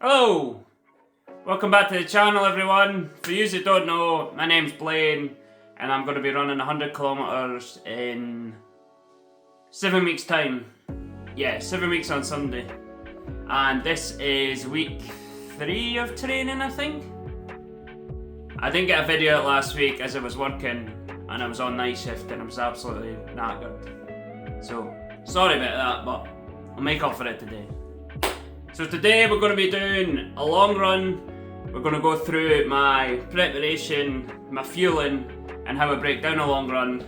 Hello! Welcome back to the channel, everyone. For you who don't know, my name's Blaine and I'm going to be running 100 kilometers in 7 weeks time. Yeah, 7 weeks on Sunday. And this is week 3 of training, I think. I didn't get a video out last week as I was working and I was on night shift and I was absolutely knackered. So, sorry about that, but I'll make up for it today. So today we're going to be doing a long run. We're going to go through my preparation, my fueling, and how I break down a long run,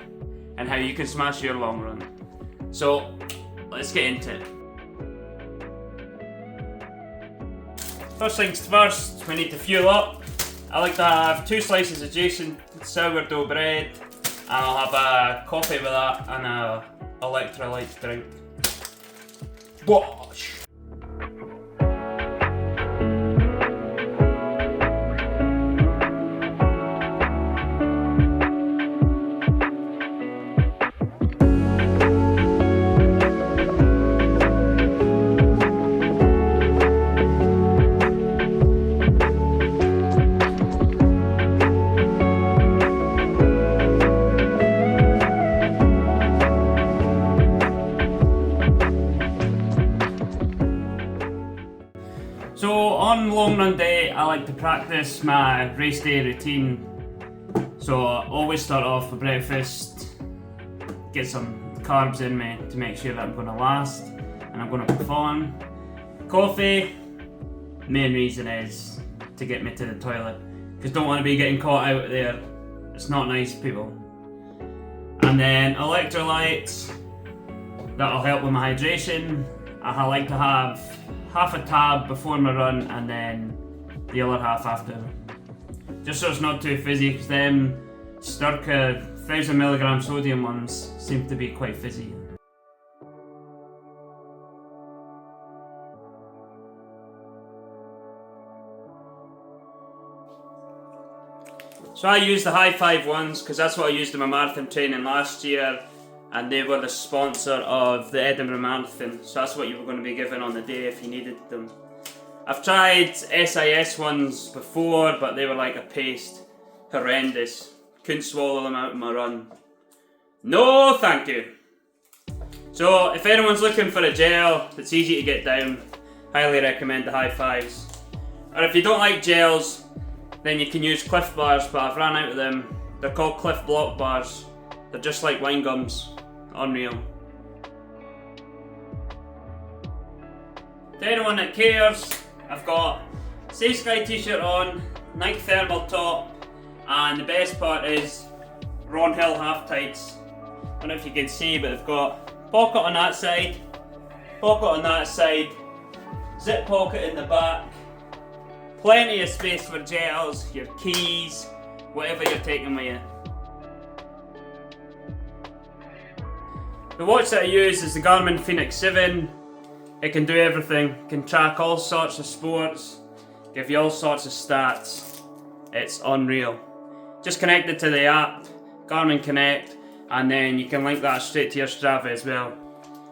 and how you can smash your long run. So, let's get into it. First things first, we need to fuel up. I like to have 2 slices of Jason sourdough bread, and I'll have a coffee with that and a electrolyte drink. Wash! So on long run day, I like to practice my race day routine. So I always start off with breakfast, get some carbs in me to make sure that I'm going to last and I'm going to perform. Coffee, main reason is to get me to the toilet, because don't want to be getting caught out there. It's not nice, people. And then electrolytes, that'll help with my hydration. I like to have half a tab before my run and then the other half after. Just so it's not too fizzy, because them Sturka 1000 milligram sodium ones seem to be quite fizzy. So I use the High Five ones because that's what I used in my marathon training last year, and they were the sponsor of the Edinburgh Marathon, so that's what you were going to be given on the day if you needed them. I've tried SIS ones before, but they were like a paste. Horrendous. Couldn't swallow them out in my run. No, thank you. So if anyone's looking for a gel that's easy to get down, highly recommend the High Fives. Or if you don't like gels, then you can use Cliff bars, but I've ran out of them. They're called Cliff Block bars. They're just like wine gums. Unreal. To anyone that cares, I've got Safe Sky t-shirt on, Nike thermal top, and the best part is Ron Hill half tights. I don't know if you can see, but they've got pocket on that side, pocket on that side, zip pocket in the back, plenty of space for gels, your keys, whatever you're taking with you. The watch that I use is the Garmin Fenix 7. It can do everything. It can track all sorts of sports, give you all sorts of stats. It's unreal. Just connect it to the app, Garmin Connect, and then you can link that straight to your Strava as well.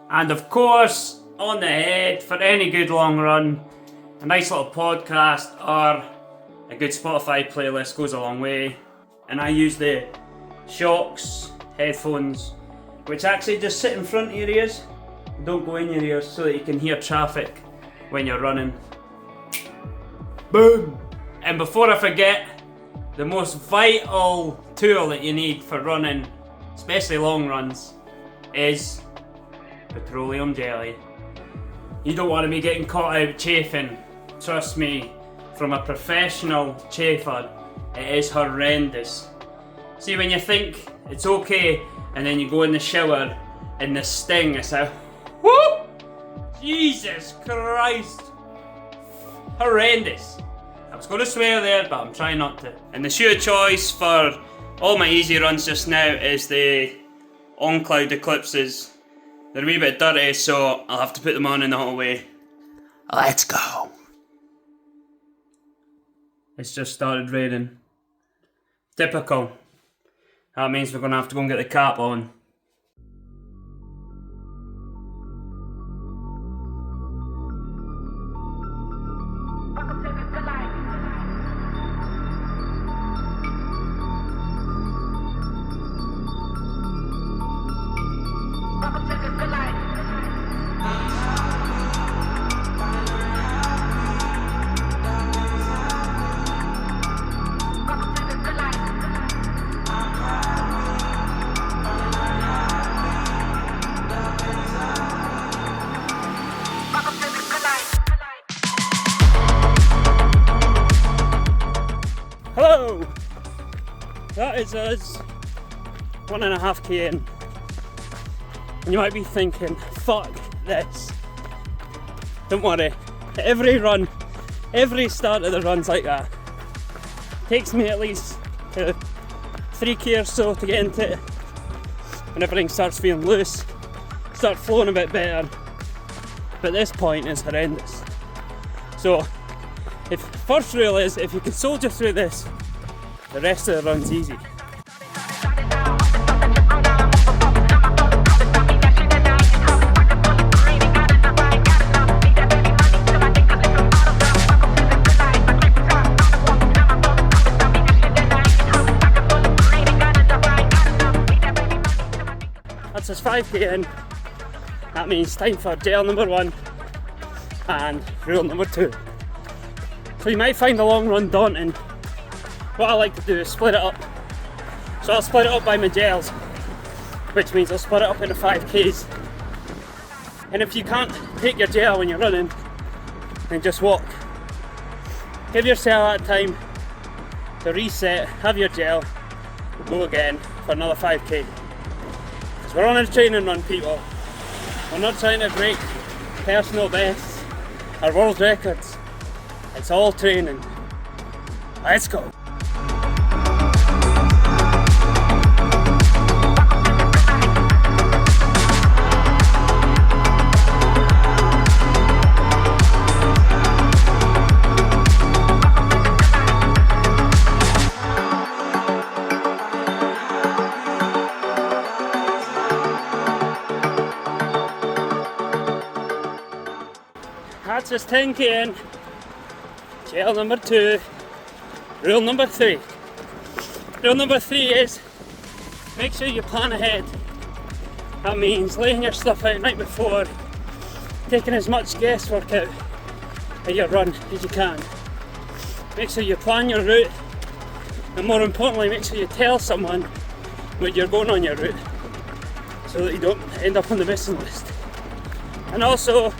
And of course, on the head, for any good long run, a nice little podcast or a good Spotify playlist goes a long way. And I use the Shocks headphones, which actually just sit in front of your ears, don't go in your ears, so that you can hear traffic when you're running. Boom! And before I forget, the most vital tool that you need for running, especially long runs, is petroleum jelly. You don't want to be getting caught out chafing. Trust me, from a professional chafer, it is horrendous. See, when you think it's okay, and then you go in the shower and the sting is out. Whoo! Jesus Christ! Horrendous. I was going to swear there, but I'm trying not to. And the shoe of choice for all my easy runs just now is the On Cloud Eclipses. They're a wee bit dirty, so I'll have to put them on in the hallway. Let's go. It's just started raining. Typical. That means we're going to have to go and get the cap on. is us 1.5k in. And you might be thinking, fuck this. Don't worry, every run, every start of the run's like that. Takes me at least 3k or so to get into it. When everything starts feeling loose, start flowing a bit better. But this point is horrendous. So, first rule is, if you can soldier through this, the rest of the run's easy. That's us 5k in. That means time for gel number 1 and rule number 2. So you might find the long run daunting. What I like to do is split it up. So I'll split it up by my gels, which means I'll split it up into 5k's. And if you can't take your gel when you're running, then just walk. Give yourself that time to reset, have your gel, go again for another 5k. Because we're on a training run, people. We're not trying to break personal bests or world records. It's all training. Let's go. That's just 10k in. Gel number 2. Rule number 3. Rule number 3 is make sure you plan ahead. That means laying your stuff out night before, taking as much guesswork out of your run as you can. Make sure you plan your route, and more importantly, make sure you tell someone when you're going on your route so that you don't end up on the missing list. And also,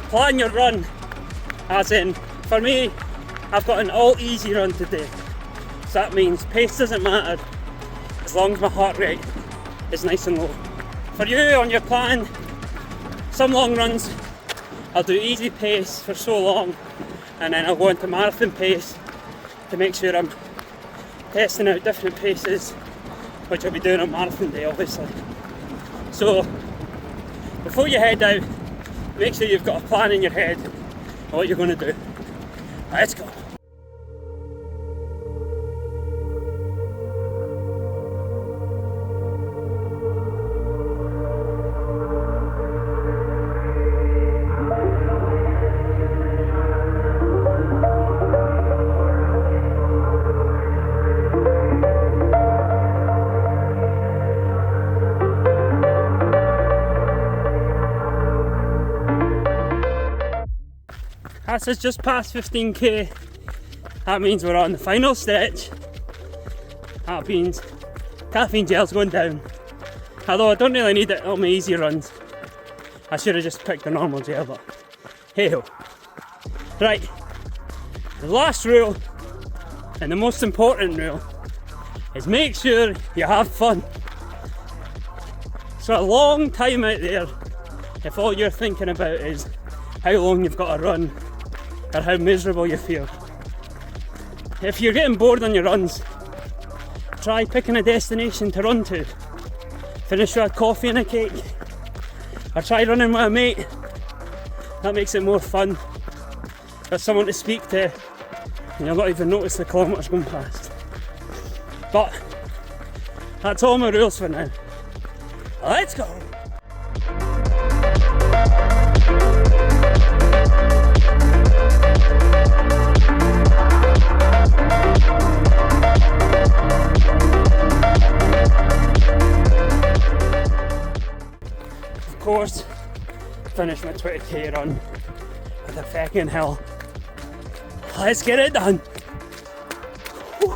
plan your run, as in, for me, I've got an all easy run today. So that means pace doesn't matter as long as my heart rate is nice and low. For you, on your plan, some long runs, I'll do easy pace for so long, and then I'll go into marathon pace to make sure I'm testing out different paces, which I'll be doing on marathon day, obviously. So, before you head out, make sure you've got a plan in your head of what you're going to do. Let's go. That's us just past 15k. That means we're on the final stretch. That means caffeine gel's going down. Although I don't really need it on my easy runs. I should have just picked the normal gel, but hey ho. Right, the last rule, and the most important rule, is make sure you have fun. So a long time out there, if all you're thinking about is how long you've got to run, or how miserable you feel. If you're getting bored on your runs, try picking a destination to run to. Finish with a coffee and a cake, or try running with a mate. That makes it more fun. Got someone to speak to, and you'll not even notice the kilometres going past. But that's all my rules for now. Let's go! Of course, finish my 20k run with a fucking hill. Let's get it done. Whew.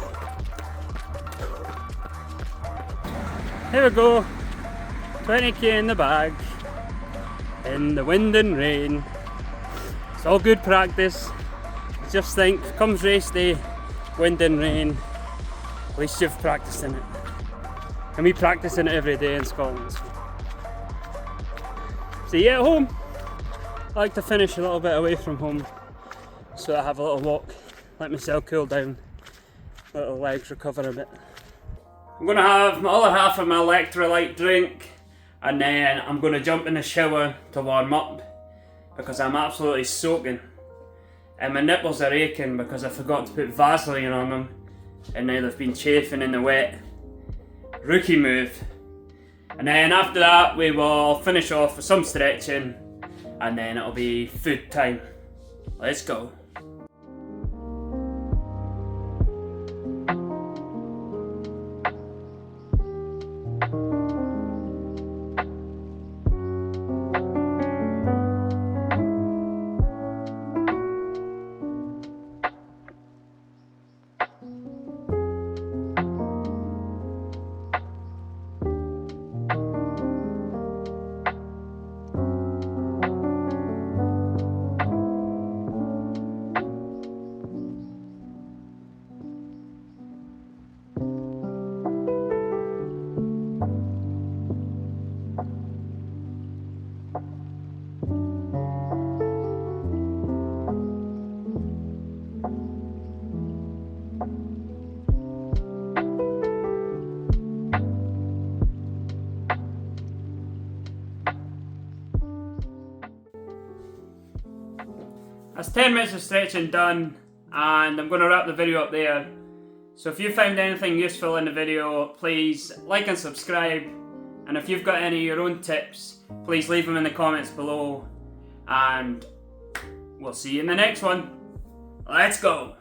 Here we go, 20k in the bag, in the wind and rain. It's all good practice. Just think, comes race day, wind and rain, At least you've practiced in it. And we practice in it every day in Scotland. So yeah, at home, I like to finish a little bit away from home so I have a little walk, let myself cool down, let the legs recover a bit. I'm going to have my other half of my electrolyte drink, and then I'm going to jump in the shower to warm up because I'm absolutely soaking. And my nipples are aching because I forgot to put Vaseline on them and now they've been chafing in the wet. Rookie move. And then after that we will finish off with some stretching and then it'll be food time. Let's go. That's 10 minutes of stretching done, and I'm going to wrap the video up there. So if you found anything useful in the video, please like and subscribe. And if you've got any of your own tips, please leave them in the comments below. And we'll see you in the next one. Let's go!